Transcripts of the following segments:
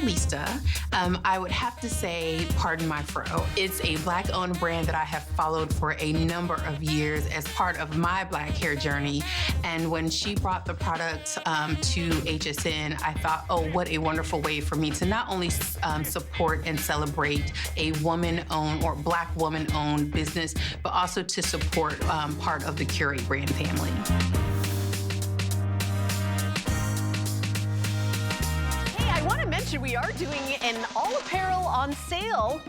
Lista. I would have to say, pardon my fro. It's a Black-owned brand that I have followed for a number of years as part of my Black hair journey. And when she brought the product to HSN, I thought, oh, what a wonderful way for me to not only support and celebrate a woman-owned or Black woman-owned business, but also to support part of the Curate brand family. We are doing an all apparel on sale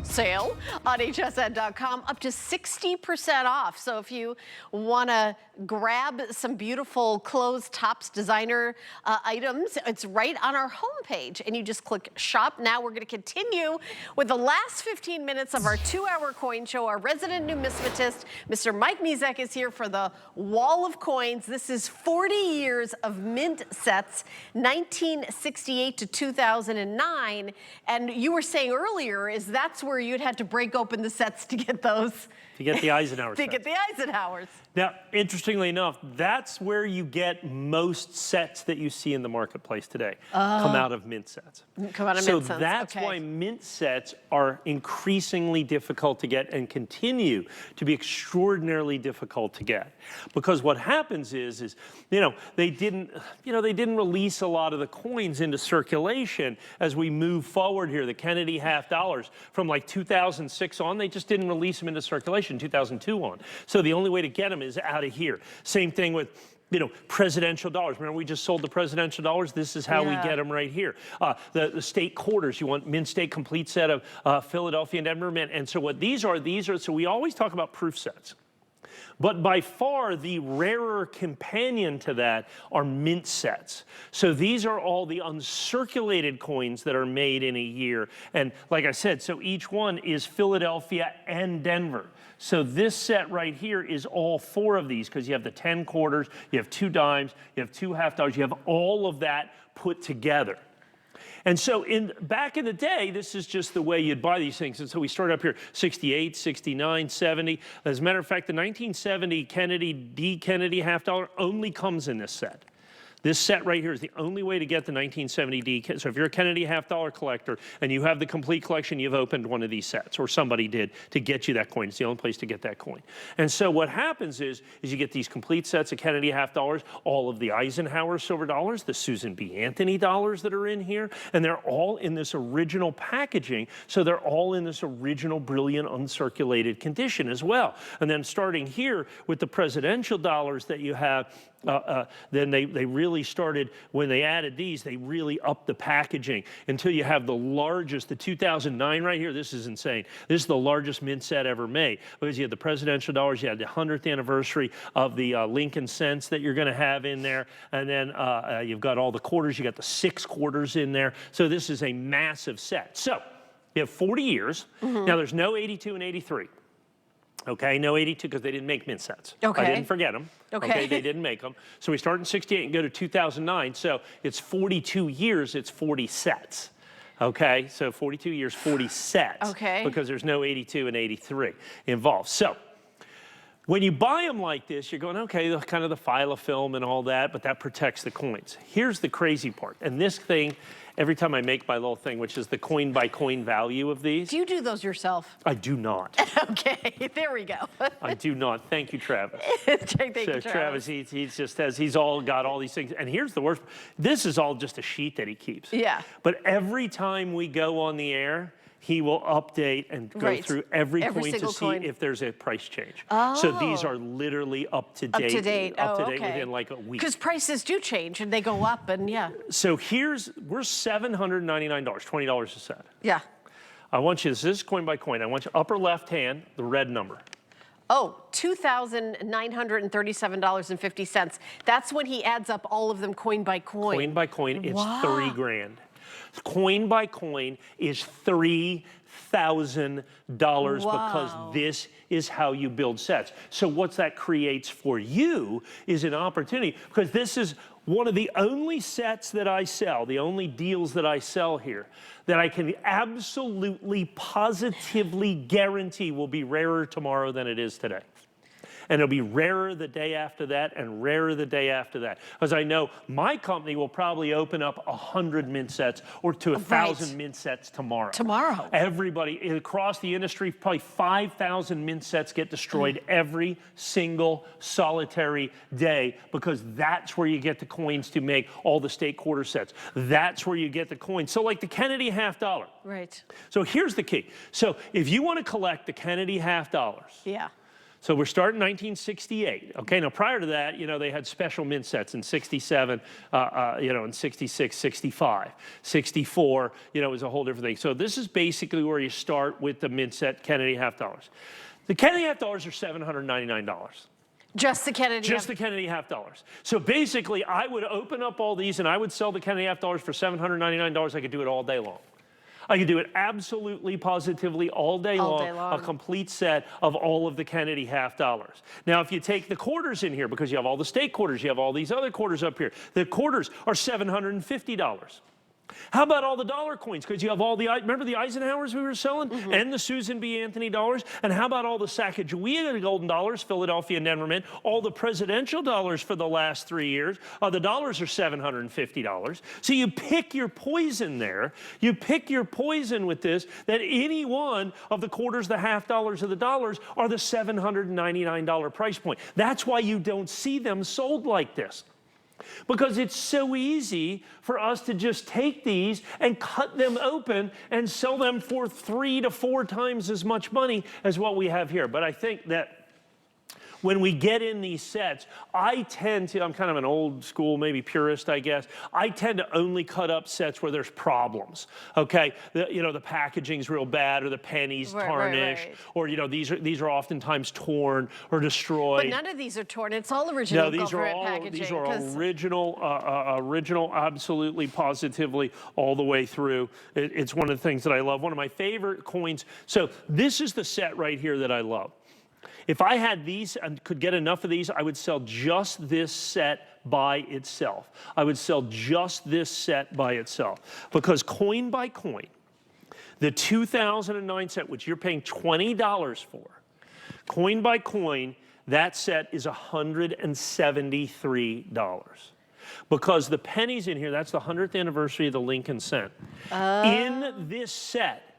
on hsn.com, up to 60% off. So if you want to grab some beautiful clothes, tops, designer items, it's right on our homepage, and you just click shop. Now we're going to continue with the last 15 minutes of our 2-hour coin show. Our resident numismatist, Mr. Mike Mizek, is here for the wall of coins. This is 40 years of mint sets, 1968 to 2009. And you were saying earlier is that's where you'd had to break open the sets to get those. To get the Eisenhower To get the Eisenhowers. Now, interestingly enough, that's where you get most sets that you see in the marketplace today come out of mint sets. Come out of mint sets. So that's why mint sets are increasingly difficult to get and continue to be extraordinarily difficult to get. Because what happens is they didn't release a lot of the coins into circulation as we move forward here. The Kennedy half dollars from like 2006 on, they just didn't release them into circulation. 2002 on. So the only way to get them is out of here. Same thing with presidential dollars. Remember, we just sold the presidential dollars? This is how we get them right here. The state quarters, you want mint state complete set of Philadelphia and Denver mint. And so what these are, so we always talk about proof sets. But by far, the rarer companion to that are mint sets. So these are all the uncirculated coins that are made in a year. And like I said, so each one is Philadelphia and Denver. So this set right here is all 4 of these, because you have the 10 quarters, you have 2 dimes, you have 2 half dollars, you have all of that put together. And so back in the day, this is just the way you'd buy these things. And so we started up here, 68, 69, 70. As a matter of fact, the 1970 Kennedy half dollar only comes in this set. This set right here is the only way to get the 1970 So if you're a Kennedy half dollar collector and you have the complete collection, you've opened one of these sets, or somebody did, to get you that coin. It's the only place to get that coin. And so what happens is you get these complete sets of Kennedy half dollars, all of the Eisenhower silver dollars, the Susan B. Anthony dollars that are in here, and they're all in this original packaging. So they're all in this original brilliant uncirculated condition as well. And then starting here with the presidential dollars that you have, then they really started, when they added these, they really upped the packaging until you have the largest, the 2009 right here. This is insane. This is the largest mint set ever made, because you had the presidential dollars, you had the 100th anniversary of the Lincoln cents that you're going to have in there, and then you've got all the quarters, you got the 6 quarters in there. So this is a massive set. So you have 40 years. Now there's no 82 and 83. Okay, no 82 because they didn't make mint sets. Okay. I didn't forget them. Okay, they didn't make them. So we start in 68 and go to 2009. So it's 42 years, it's 40 sets. Okay, so 42 years, 40 sets. Okay. Because there's no 82 and 83 involved. So when you buy them like this, you're going, okay, kind of the filafilm and all that, but that protects the coins. Here's the crazy part. And this thing, every time I make my little thing, which is the coin by coin value of these. Do you do those yourself? I do not. Okay, there we go. I do not. Thank you, Travis. Thank you, Travis, he's all got all these things. And here's the worst. This is all just a sheet that he keeps. Yeah. But every time we go on the air, he will update and go through every coin to see if there's a price change. Oh. So these are literally up to date. Up to date. Within like a week. Because prices do change and they go up, and So we're $799, $20 a set. Yeah. I want you, this is coin by coin. I want you upper left hand, the red number. Oh, $2,937.50. That's when he adds up all of them coin by coin. Coin by coin, it's $3,000. Coin by coin is $3,000 because this is how you build sets. So what that creates for you is an opportunity, because this is one of the only sets that I sell, the only deals that I sell here, that I can absolutely, positively guarantee will be rarer tomorrow than it is today. And it'll be rarer the day after that and rarer the day after that. Because I know my company will probably open up 100 mint sets or to 1,000 mint sets tomorrow. Tomorrow. Everybody across the industry, probably 5,000 mint sets get destroyed every single solitary day, because that's where you get the coins to make all the state quarter sets. That's where you get the coins. So like the Kennedy half dollar. Right. So here's the key. So if you want to collect the Kennedy half dollars. Yeah. So we're starting 1968. Okay, now prior to that, you know, they had special mint sets in 67, you know, in 66, 65, 64, you know, it was a whole different thing. So this is basically where you start with the mint set Kennedy half dollars. The Kennedy half dollars are $799. Just the Kennedy? Just the Kennedy half dollars. So basically, I would open up all these and I would sell the Kennedy half dollars for $799. I could do it all day long. I could do it absolutely, positively all day long, a complete set of all of the Kennedy half dollars. Now, if you take the quarters in here, because you have all the state quarters, you have all these other quarters up here, the quarters are $750. How about all the dollar coins? Because you have all the, remember the Eisenhowers we were selling? And the Susan B. Anthony dollars? And how about all the Sacagawea golden dollars, Philadelphia and Denver Mint, all the presidential dollars for the last 3 years? The dollars are $750. So you pick your poison there. You pick your poison with this, that any one of the quarters, the half dollars, or the dollars are the $799 price point. That's why you don't see them sold like this. Because it's so easy for us to just take these and cut them open and sell them for 3 to 4 times as much money as what we have here. But I think that when we get in these sets, I tend to, I'm kind of an old school, maybe purist, I guess. I tend to only cut up sets where there's problems, okay? You know, the packaging's real bad, or the pennies tarnished, or, you know, these are oftentimes torn or destroyed. But none of these are torn. It's all original government packaging. These are all original, absolutely, positively, all the way through. It's one of the things that I love. One of my favorite coins. So this is the set right here that I love. If I had these and could get enough of these, I would sell just this set by itself. I would sell just this set by itself. Because coin by coin, the 2009 set, which you're paying $20 for, coin by coin, that set is $173. Because the pennies in here, that's the 100th anniversary of the Lincoln cent. In this set,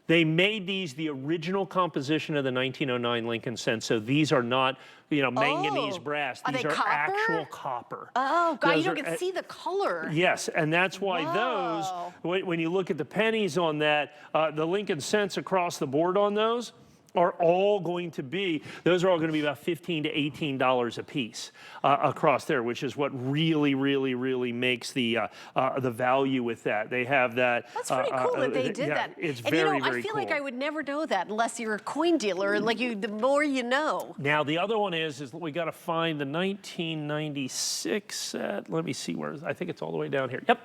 they made these the original composition of the 1909 Lincoln cent. So these are not, you know, manganese brass. These are actual copper. Oh, God, you don't get to see the color. Yes, and that's why those, when you look at the pennies on that, the Lincoln cents across the board on those are all going to be, those are all going to be about $15 to $18 a piece across there, which is what really, really, really makes the value with that. They have that. That's pretty cool that they did that. It's and very, you know, I feel like I would never know that unless you're a coin dealer. Like the more you know. Now the other one is we got to find the 1996 set. Let me see where. I think it's all the way down here. Yep,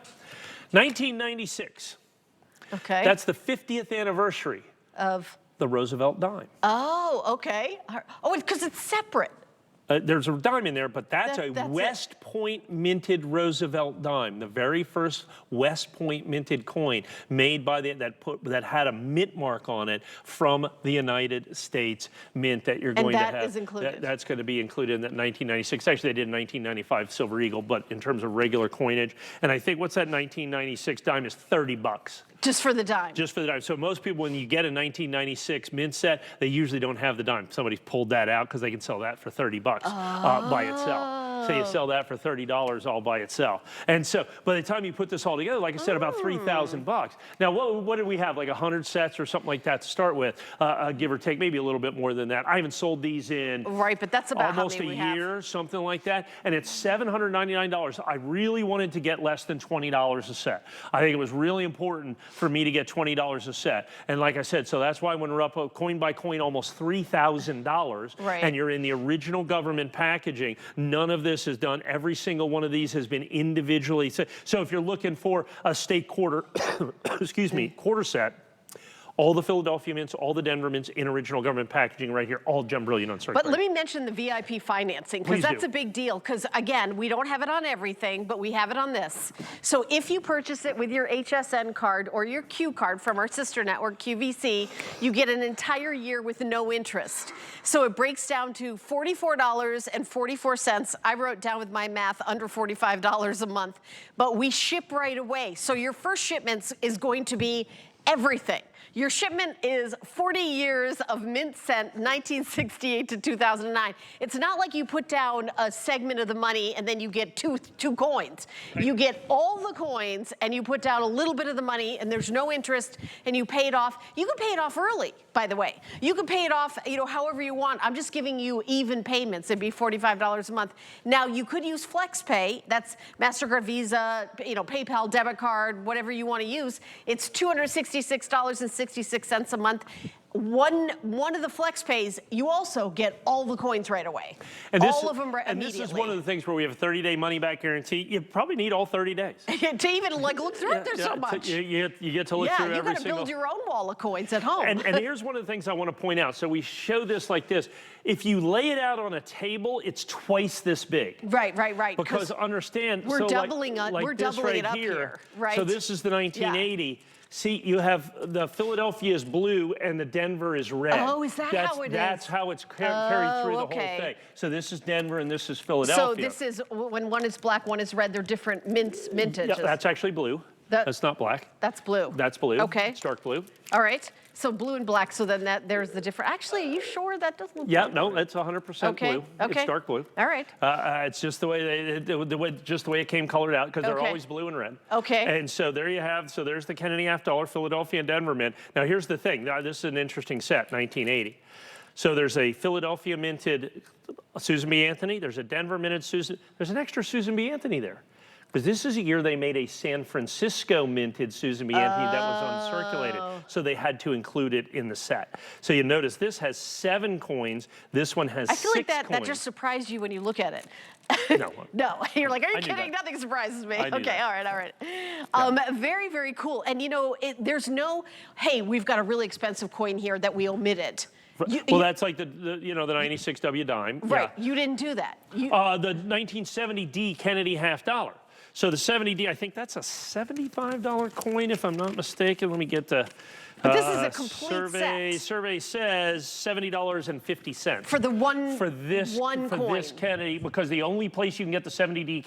1996. Okay. That's the 50th anniversary of the Roosevelt dime. Oh, okay. Oh, because it's separate. There's a dime in there, but that's a West Point minted Roosevelt dime, the very first West Point minted coin made by that had a mint mark on it from the United States Mint that you're going to have. And that is included. That's going to be included in that 1996. Actually, they did in 1995 Silver Eagle, but in terms of regular coinage, and I think what's that 1996 dime is $30. Just for the dime. Just for the dime. So most people, when you get a 1996 mint set, they usually don't have the dime. Somebody's pulled that out because they can sell that for $30 by itself. So you sell that for $30 all by itself. And so by the time you put this all together, like I said, about $3,000. Now, what did we have? Like 100 sets or something like that to start with, give or take, maybe a little bit more than that. I haven't sold these in but that's about almost a year, something like that. And it's $799. I really wanted to get less than $20 a set. I think it was really important for me to get $20 a set. And like I said, so that's why when we're up coin by coin, almost $3,000, and you're in the original government packaging, none of this is done. Every single one of these has been individually. So if you're looking for a state quarter, excuse me, quarter set, All the Philadelphia mints, all the Denver mints in original government packaging right here, all gem brilliant uncirculated. But let me mention the VIP financing, because that's a big deal. Because again, we don't have it on everything, but we have it on this. So if you purchase it with your HSN card or your Q card from our sister network, QVC, you get an entire year with no interest. So it breaks down to $44.44. I wrote down with my math under $45 a month, but we ship right away. So your first shipment is going to be everything. Your shipment is 40 years of mint cent, 1968 to 2009. It's not like you put down a segment of the money and then you get two coins. You get all the coins and you put down a little bit of the money and there's no interest and you pay it off. You can pay it off early, by the way. You can pay it off, however you want. I'm just giving you even payments. It'd be $45 a month. Now, you could use FlexPay. That's MasterCard, Visa, PayPal, debit card, whatever you want to use. It's $266.66 a month. One of the flex pays, you also get all the coins right away. And all of them immediately. And this is one of the things where we have a 30-day money-back guarantee. You probably need all 30 days. to even look through it, there's so much. You get to look through every single. Yeah, you got to build your own wall of coins at home. And here's one of the things I want to point out. So we show this like this. If you lay it out on a table, it's twice this big. Right. Because understand, we're doubling it right up here. Right. So this is the 1980. Yeah. See, you have the Philadelphia is blue and the Denver is red. Oh, is that how it is? That's how it's carried through the whole thing. So this is Denver and this is Philadelphia. So this is, when one is black, one is red, they're different mintages. Yeah, that's actually blue. That's not black. That's blue. That's blue. Okay. It's dark blue. All right. So blue and black, so then there's the difference. Actually, are you sure that doesn't look Yeah, blue? no, it's 100% blue. Okay. It's dark blue. All right. It's just the way it came colored out, because they're always blue and red. Okay. And so there you have, so there's the Kennedy half dollar, Philadelphia and Denver mint. Now here's the thing, now, this is an interesting set, 1980. So there's a Philadelphia minted Susan B. Anthony, there's a Denver minted Susan, there's an extra Susan B. Anthony there. Because this is a year they made a San Francisco minted Susan B. Anthony that was uncirculated. So they had to include it in the set. So you notice this has 7 coins. This one has 6 coins. I feel like that just surprised you when you look at it. No. No, you're like, are you kidding? Nothing surprises me. Okay, all right. Yeah. Very, very cool. And there's no, hey, we've got a really expensive coin here that we omitted. That's like the 96 W dime. Right, Yeah. you didn't do that. The 1970 D Kennedy half dollar. So the 70D, I think that's a $75 coin, if I'm not mistaken. Let me get the but this is a complete set. Survey says $70.50 for the one for this coin. Kennedy, because the only place you can get the 70D